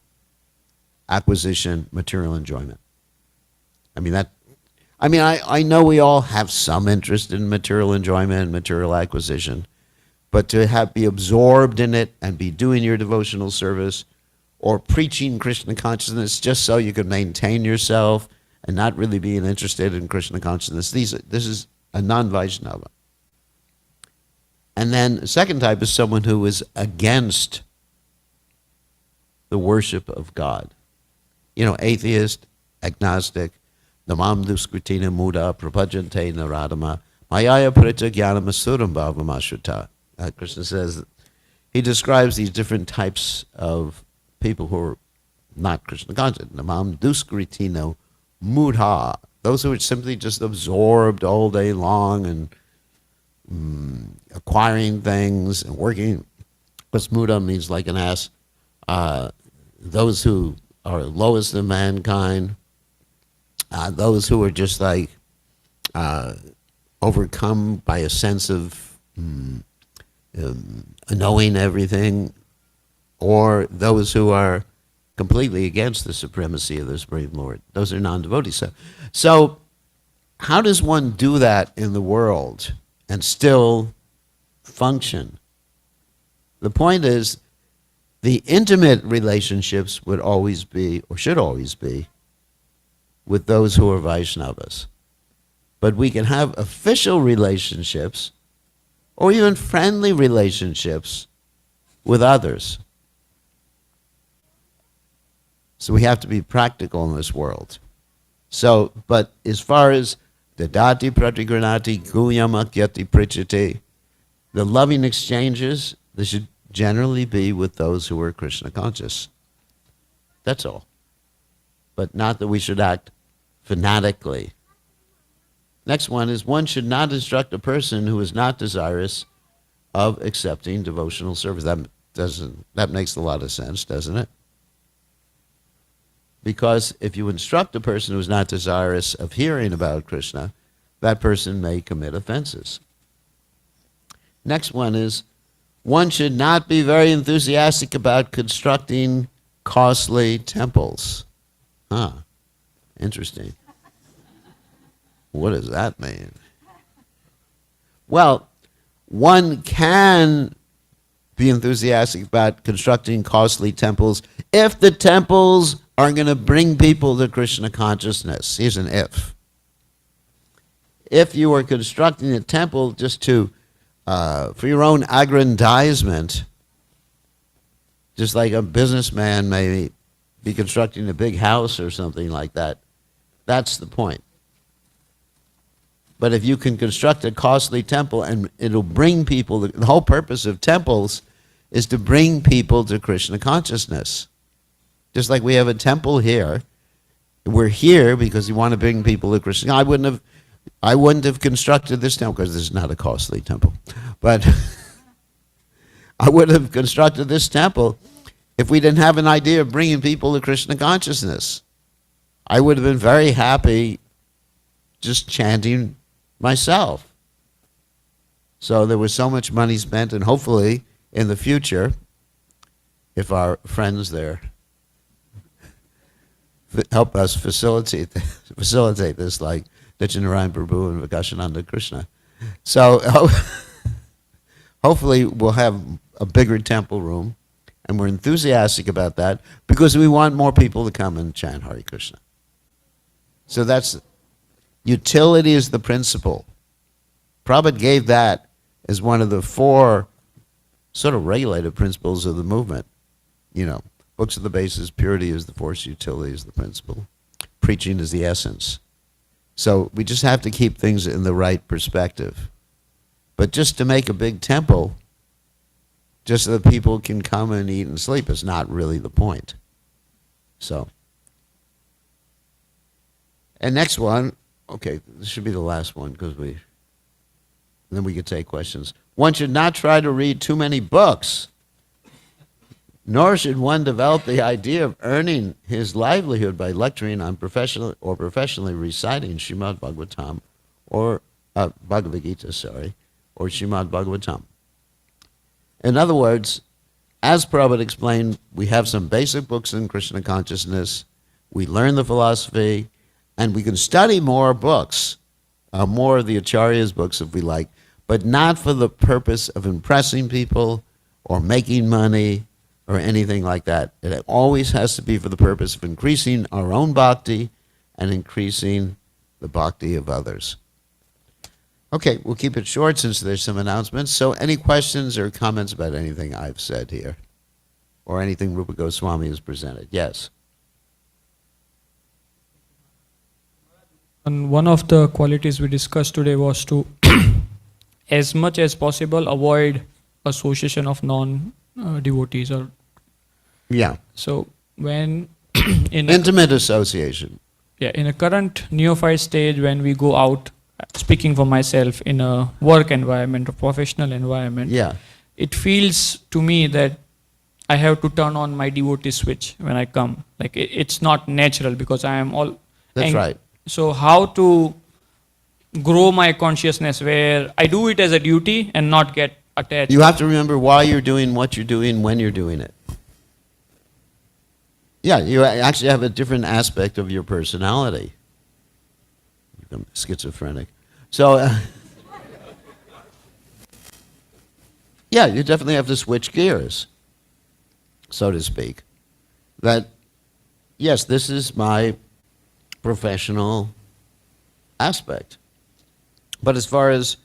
Speaker 2: acquisition, material enjoyment. I know we all have some interest in material enjoyment and material acquisition, but to be absorbed in it and be doing your devotional service or preaching Krishna consciousness just so you can maintain yourself and not really being interested in Krishna consciousness, this is a non-Vaishnava. And then the second type is someone who is against the worship of God. Atheist, agnostic, namam duskritina muda prapajante naradama mayaya parita jnana masuram bhavamashruta. Krishna says, he describes these different types of people who are not Krishna conscious. Namam duskritina mudha. Those who are simply just absorbed all day long and acquiring things and working. Because muda means like an ass. Those who are lowest of mankind, those who are just like overcome by a sense of knowing everything, or those who are completely against the supremacy of the Supreme Lord. Those are non-devotees. So how does one do that in the world and still function? The point is, the intimate relationships would always be, or should always be, with those who are Vaishnavas. But we can have official relationships or even friendly relationships with others. So we have to be practical in this world. So, but as far as dadati pratigranati guyamakyati prichate, the loving exchanges, they should generally be with those who are Krishna conscious. That's all. But not that we should act fanatically. Next one is, one should not instruct a person who is not desirous of accepting devotional service. That makes a lot of sense, doesn't it? Because if you instruct a person who is not desirous of hearing about Krishna, that person may commit offenses. Next one is, one should not be very enthusiastic about constructing costly temples. Interesting. What does that mean? Well, one can be enthusiastic about constructing costly temples if the temples are going to bring people to Krishna consciousness. Here's an if. If you are constructing a temple just to for your own aggrandizement, just like a businessman may be constructing a big house or something like that, that's the point. But if you can construct a costly temple and it'll bring people, the whole purpose of temples is to bring people to Krishna consciousness. Just like we have a temple here, we're here because we want to bring people to Krishna. I wouldn't have constructed this temple because this is not a costly temple. But I would have constructed this temple if we didn't have an idea of bringing people to Krishna consciousness. I would have been very happy just chanting myself. So there was so much money spent, and hopefully in the future, if our friends there help us facilitate this, like Nityanarayan Prabhu and Vikashananda Krishna. So hopefully we'll have a bigger temple room, and we're enthusiastic about that because we want more people to come and chant Hare Krishna. So that's, utility is the principle. Prabhupada gave that as one of the 4 sort of regulative principles of the movement. You know, books are the basis, purity is the force, utility is the principle, preaching is the essence. So we just have to keep things in the right perspective. But just to make a big temple, just so that people can come and eat and sleep, is not really the point. So, and next one, okay, this should be the last one because then we could take questions. One should not try to read too many books, nor should one develop the idea of earning his livelihood by lecturing on professionally reciting Srimad Bhagavatam or Bhagavad Gita, or Srimad Bhagavatam. In other words, as Prabhupada explained, we have some basic books in Krishna consciousness, we learn the philosophy, and we can study more books, more of the Acharya's books if we like, but not for the purpose of impressing people or making money or anything like that. It always has to be for the purpose of increasing our own bhakti and increasing the bhakti of others. Okay, we'll keep it short since there's some announcements. So any questions or comments about anything I've said here or anything Rupa Goswami has presented? Yes.
Speaker 3: And one of the qualities we discussed today was to, as much as possible, avoid association of non-devotees.
Speaker 2: Yeah.
Speaker 3: So when
Speaker 2: intimate association.
Speaker 3: Yeah, in a current neophyte stage, when we go out, speaking for myself, in a work environment, a professional environment, it feels to me that I have to turn on my devotee switch when I come. Like it's not natural because I am all.
Speaker 2: That's right.
Speaker 3: So how to grow my consciousness where I do it as a duty and not get attached?
Speaker 2: You have to remember why you're doing what you're doing when you're doing it. Yeah, you actually have a different aspect of your personality. You become schizophrenic. So, yeah, you definitely have to switch gears, so to speak. That, yes, this is my professional aspect. But as far as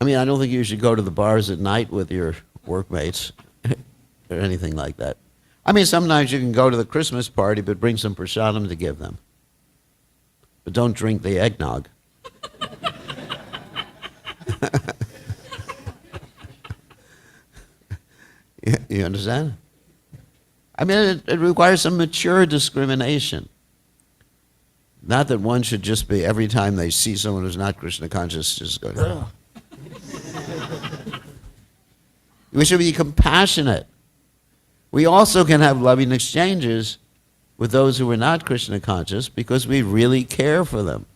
Speaker 2: I mean, I don't think you should go to the bars at night with your workmates or anything like that. I mean, sometimes you can go to the Christmas party, but bring some prasadam to give them. But don't drink the eggnog. You understand? I mean, it requires some mature discrimination. Not that one should just be, every time they see someone who's not Krishna conscious, just go, oh. We should be compassionate. We also can have loving exchanges with those who are not Krishna conscious because we really care for them.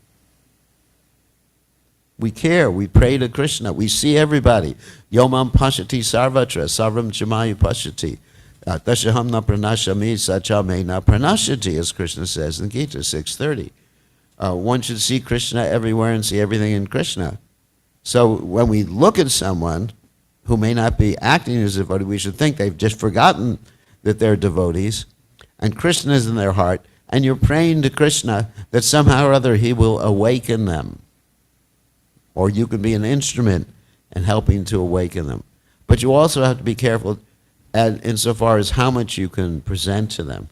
Speaker 2: We care, we pray to Krishna, we see everybody. Yomam pashati sarvatra, sarvam chamayu pashati. Dashaham na pranashami, sachame na pranashati, as Krishna says in Gita 6:30. One should see Krishna everywhere and see everything in Krishna. So when we look at someone who may not be acting as a devotee, we should think they've just forgotten that they're devotees, and Krishna is in their heart, and you're praying to Krishna that somehow or other he will awaken them. Or you can be an instrument in helping to awaken them. But you also have to be careful insofar as how much you can present to them.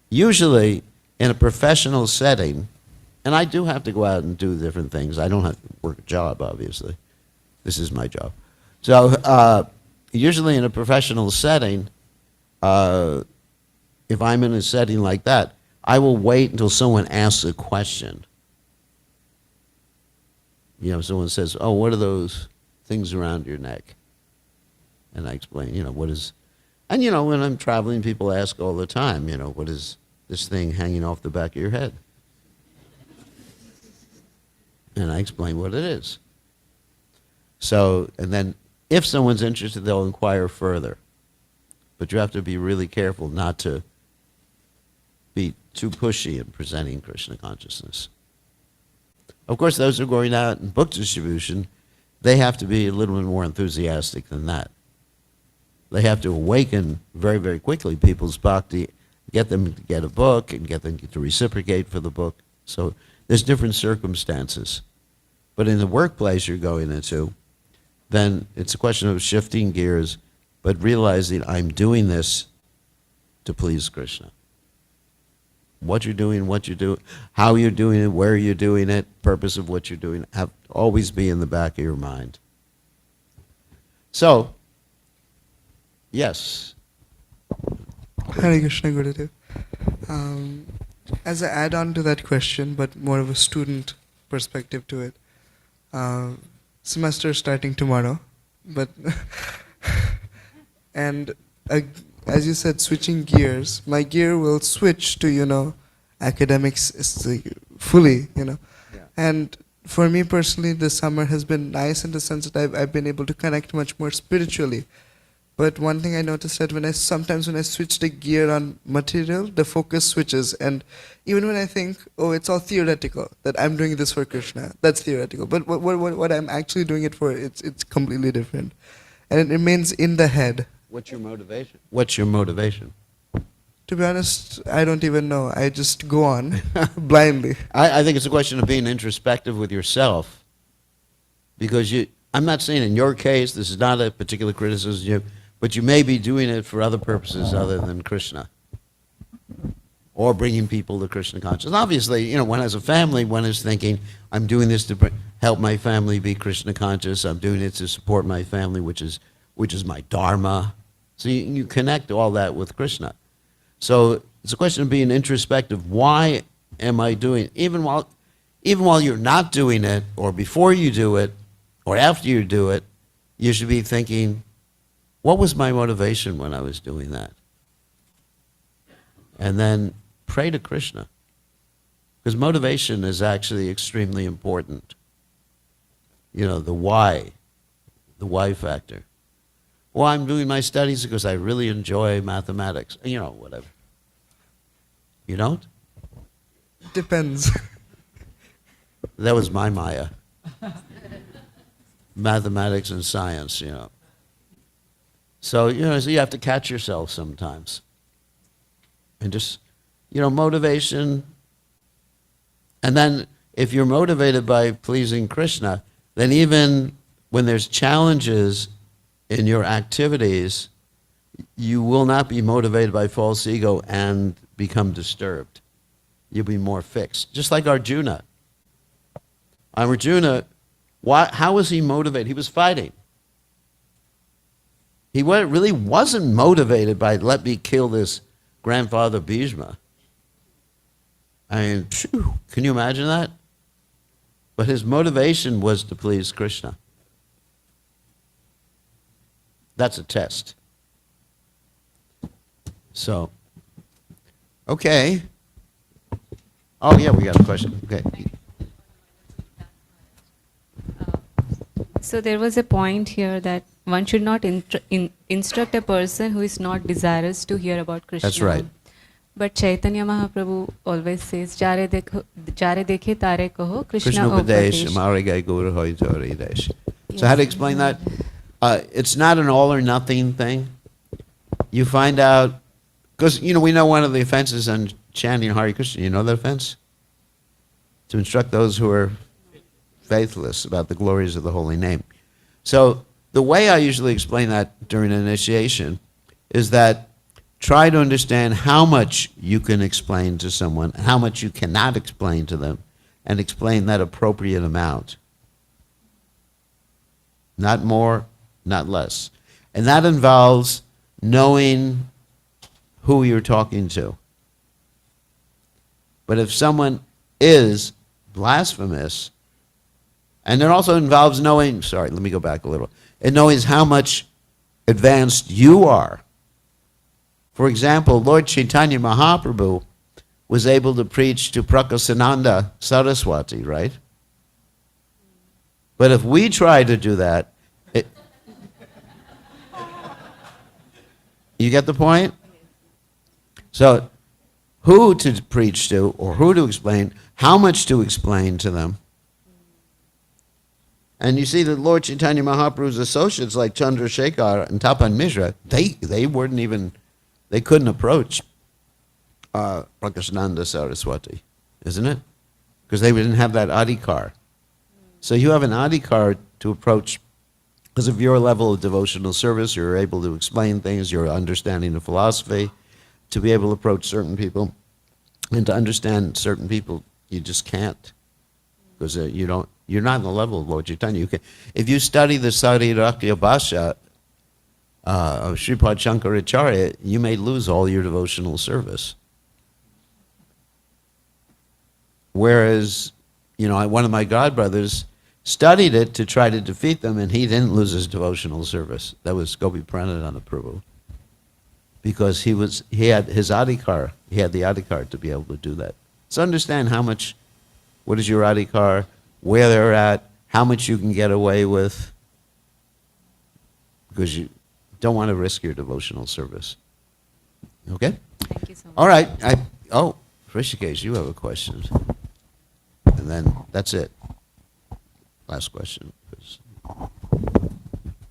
Speaker 2: Usually, in a professional setting, and I do have to go out and do different things. I don't have to work a job, obviously. This is my job. So usually in a professional setting, if I'm in a setting like that, I will wait until someone asks a question. You know, someone says, oh, what are those things around your neck? And I explain, you know, what is... And, you know, when I'm traveling, people ask all the time, you know, what is this thing hanging off the back of your head? And I explain what it is. So, and then if someone's interested, they'll inquire further. But you have to be really careful not to be too pushy in presenting Krishna consciousness. Of course, those who are going out in book distribution, they have to be a little bit more enthusiastic than that. They have to awaken very, very quickly people's bhakti, get them to get a book and get them to reciprocate for the book. So there's different circumstances. But in the workplace you're going into, then it's a question of shifting gears, but realizing I'm doing this to please Krishna. What you're doing, what you do, how you're doing it, where you're doing it, purpose of what you're doing, have to always be in the back of your mind. So, yes.
Speaker 4: Hare Krishna, Gurudev. As an add-on to that question, but more of a student perspective to it, semester starting tomorrow, but and as you said, switching gears, my gear will switch to, you know, academics fully, you know. Yeah. And for me personally, the summer has been nice in the sense that I've been able to connect much more spiritually. But one thing I noticed that sometimes when I switch the gear on material, the focus switches. And even when I think, oh, it's all theoretical, that I'm doing this for Krishna, that's theoretical. But what I'm actually doing it for, it's completely different. And it remains in the head.
Speaker 2: What's your motivation? What's your motivation?
Speaker 4: To be honest, I don't even know. I just go on blindly.
Speaker 2: I think it's a question of being introspective with yourself. Because I'm not saying in your case, this is not a particular criticism, but you may be doing it for other purposes other than Krishna. Or bringing people to Krishna consciousness. Obviously, you know, one has a family, one is thinking, I'm doing this to help my family be Krishna conscious, I'm doing it to support my family, which is my dharma. So you connect all that with Krishna. So it's a question of being introspective. Why am I doing, even while you're not doing it, or before you do it, or after you do it, you should be thinking, what was my motivation when I was doing that? And then pray to Krishna. Because motivation is actually extremely important. You know, the why factor. Well, I'm doing my studies because I really enjoy mathematics. You know, whatever. You don't?
Speaker 4: Depends.
Speaker 2: That was my Maya. Mathematics and science, you know. So, you know, so you have to catch yourself sometimes. And just, you know, motivation. And then if you're motivated by pleasing Krishna, then even when there's challenges in your activities, you will not be motivated by false ego and become disturbed. You'll be more fixed. Just like Arjuna. Arjuna, how was he motivated? He was fighting. He really wasn't motivated by, let me kill this grandfather Bhishma. I mean, phew, can you imagine that? But his motivation was to please Krishna. That's a test. So, okay. Oh, yeah, we got a question. Okay.
Speaker 5: So there was a point here that one should not instruct a person who is not desirous to hear about Krishna.
Speaker 2: That's right.
Speaker 5: But Chaitanya Mahaprabhu always says, Jare dekhe tare kaho Krishna
Speaker 2: Upadesh,
Speaker 5: upadesh.
Speaker 2: Marige Guru Hoy Tori Desh. So how to explain that? It's not an all or nothing thing. You find out, because we know one of the offenses on chanting Hare Krishna. You know that offense? To instruct those who are faithless about the glories of the holy name. So the way I usually explain that during initiation is that try to understand how much you can explain to someone, how much you cannot explain to them, and explain that appropriate amount. Not more, not less. And that involves knowing who you're talking to. But if someone is blasphemous, and it also involves knowing, sorry, let me go back a little. It knows how much advanced you are. For example, Lord Chaitanya Mahaprabhu was able to preach to Prakasananda Saraswati, right? But if we try to do that, you get the point? So, who to preach to, or who to explain, how much to explain to them. And you see that Lord Chaitanya Mahaprabhu's associates like Chandrasekhar and Tapan Mishra, they weren't even, they couldn't approach Prakasananda Saraswati, isn't it? Because they didn't have that adhikar. So you have an adhikar to approach, because of your level of devotional service, you're able to explain things, your understanding of philosophy, to be able to approach certain people, and to understand certain people, you just can't, because you're not on the level of Lord Chaitanya. If you study the Sarirakya Bhasha of Sripad Shankaracharya, you may lose all your devotional service. Whereas, one of my godbrothers studied it to try to defeat them, and he didn't lose his devotional service. That was Gopi Pranadana Prabhu. Because he had his adhikar, he had the adhikar to be able to do that. So understand what is your adhikar, where they're at, how much you can get away with, because you don't want to risk your devotional service. Okay?
Speaker 5: Thank you so much.
Speaker 2: All right. Rishikesh, you have a question. And then that's it. Last question.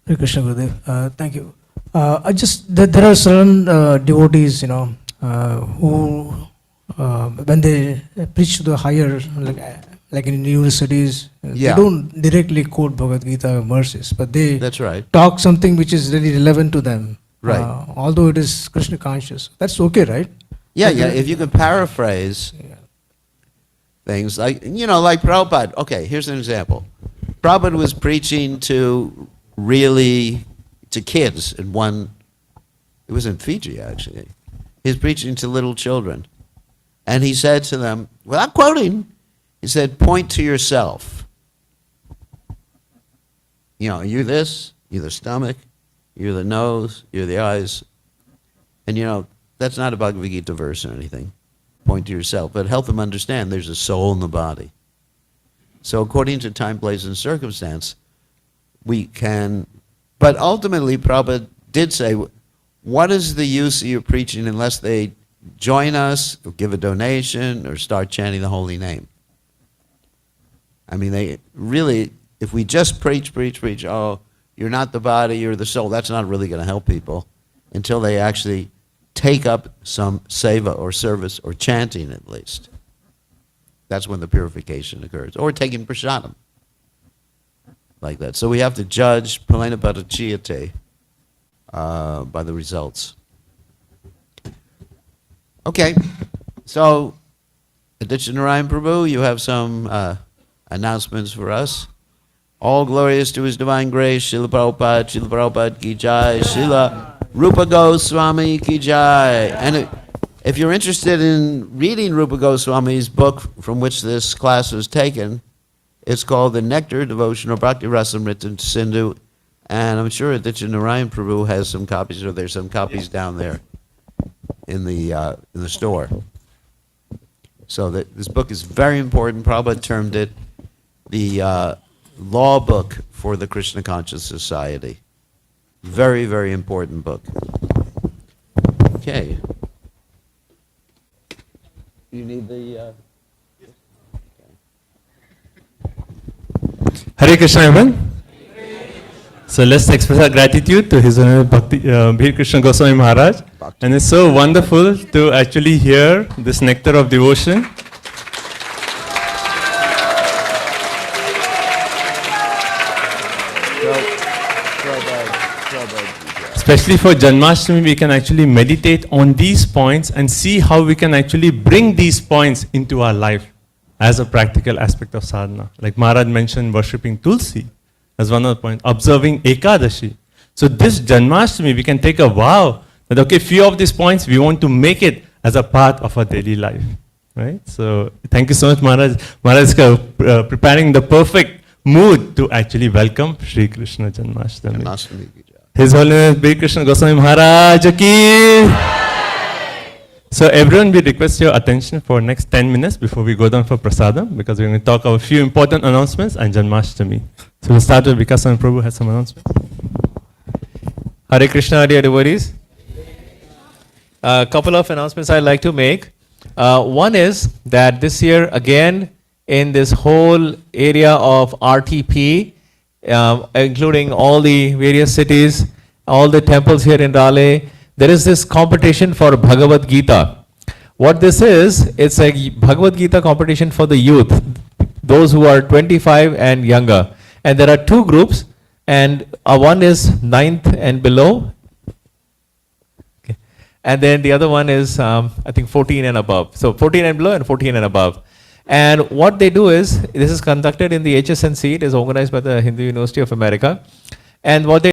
Speaker 6: Hare Krishna Gurudev. Thank you. There are certain devotees, who, when they preach to the higher, like in universities, they don't directly quote Bhagavad Gita verses, but they
Speaker 2: That's right.
Speaker 6: talk something which is really relevant to them.
Speaker 2: Right.
Speaker 6: Although it is Krishna conscious. That's okay, right?
Speaker 2: Yeah. If you can paraphrase things like Prabhupada. Okay, here's an example. Prabhupada was preaching to kids it was in Fiji actually. He was preaching to little children. And he said to them, without quoting, he said, point to yourself. You're this, you're the stomach, you're the nose, you're the eyes. And that's not a Bhagavad Gita verse or anything. Point to yourself. But help them understand there's a soul in the body. So according to time, place, and circumstance, we can... But ultimately, Prabhupada did say, what is the use of your preaching unless they join us, or give a donation, or start chanting the holy name? I mean, they really, if we just preach, oh, you're not the body, you're the soul, that's not really going to help people until they actually take up some seva or service or chanting at least. That's when the purification occurs. Or taking prasadam. like that. So we have to judge Pralena Padachiyate by the results. Okay, so Aditya Narayan Prabhu, you have some announcements for us. All glorious to His Divine Grace, Srila Prabhupada ki jai, Srila Rupa Goswami ki jai. And if you're interested in reading Rupa Goswami's book from which this class was taken, it's called The Nectar Devotional Bhakti Rasamrita Sindhu, and I'm sure Aditya Narayan Prabhu has some copies, or there's some copies down there in the store. So this book is very important. Prabhupada termed it the law book for the Krishna Conscious Society. Very, very important book. Okay. You need the...
Speaker 1: Hare Krishna, everyone. So let's express our gratitude to His Honorable Bhakti, Bir Krishna Goswami Maharaj. And it's so wonderful to actually hear this nectar of devotion. Especially for Janmashtami, we can actually meditate on these points and see how we can actually bring these points into our life as a practical aspect of sadhana. Like Maharaj mentioned, worshipping Tulsi as one of the points, observing Ekadashi. So this Janmashtami, we can take a vow that, okay, few of these points we want to make it as a part of our daily life. Right? So thank you so much, Maharaj. Maharaj is preparing the perfect mood to actually welcome Shri Krishna Janmashtami. His Holiness Bir Krishna Goswami Maharaj ki. So everyone, we request your attention for next 10 minutes before we go down for prasadam, because we're going to talk about a few important announcements and Janmashtami. So we'll start with Vikasan Prabhu has some announcements.
Speaker 7: Hare Krishna, dear devotees. A couple of announcements I'd like to make. One is that this year, again, in this whole area of RTP, including all the various cities, all the temples here in Raleigh, there is this competition for Bhagavad Gita. What this is, it's a Bhagavad Gita competition for the youth, those who are 25 and younger. And there are two groups, and one is 9th and below, okay. And then the other one is, I think, 14 and above. So 14 and below and 14 and above. And what they do is, this is conducted in the HSNC, it is organized by the Hindu University of America. And what they